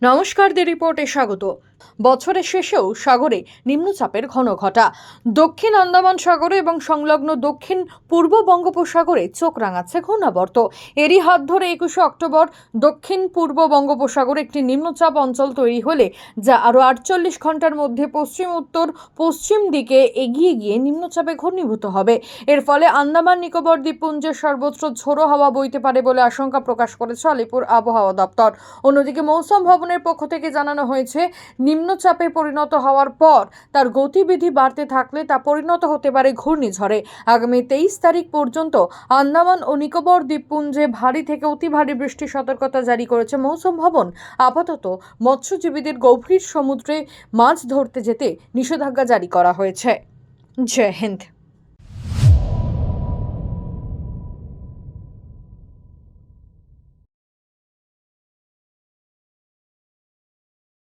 নমস্কার, দি রিপোর্টে স্বাগত। বছরের শেষেও সাগরে নিম্নচাপের ঘনঘটা। দক্ষিণ আন্দামান সাগরে এবং সংলগ্ন দক্ষিণ পূর্ব বঙ্গোপসাগরে চোখ রাঙাচ্ছে ঘূর্ণাবর্ত। এরই হাত ধরে 21শে অক্টোবর দক্ষিণ পূর্ব বঙ্গোপসাগরে একটি নিম্নচাপ অঞ্চল তৈরি হলে যা আরও 48 ঘন্টার মধ্যে পশ্চিম উত্তর পশ্চিম দিকে এগিয়ে গিয়ে নিম্নচাপে ঘনীভূত হবে। এর ফলে আন্দামান নিকোবর দ্বীপপুঞ্জের সর্বত্র ঝোড়ো হাওয়া বইতে পারে বলে আশঙ্কা প্রকাশ করেছে আলিপুর আবহাওয়া দপ্তর। অন্যদিকে মৌসুম ভবনের পক্ষ থেকে জানানো হয়েছে, নিম্নচাপে পরিণত হওয়ার পর তার গতিবিধি বাড়তে থাকলে তা পরিণত হতে পারে ঘূর্ণিঝড়ে। আগামী 23 তারিখ পর্যন্ত আন্দামান ও নিকোবর দ্বীপপুঞ্জে ভারী থেকে অতি ভারী বৃষ্টির সতর্কতা জারি করেছে মৌসুম ভবন। আপাতত মৎস্যজীবীদের গভীর সমুদ্রে মাছ ধরতে যেতে নিষেধাজ্ঞা জারি করা হয়েছে। জয় হিন্দ।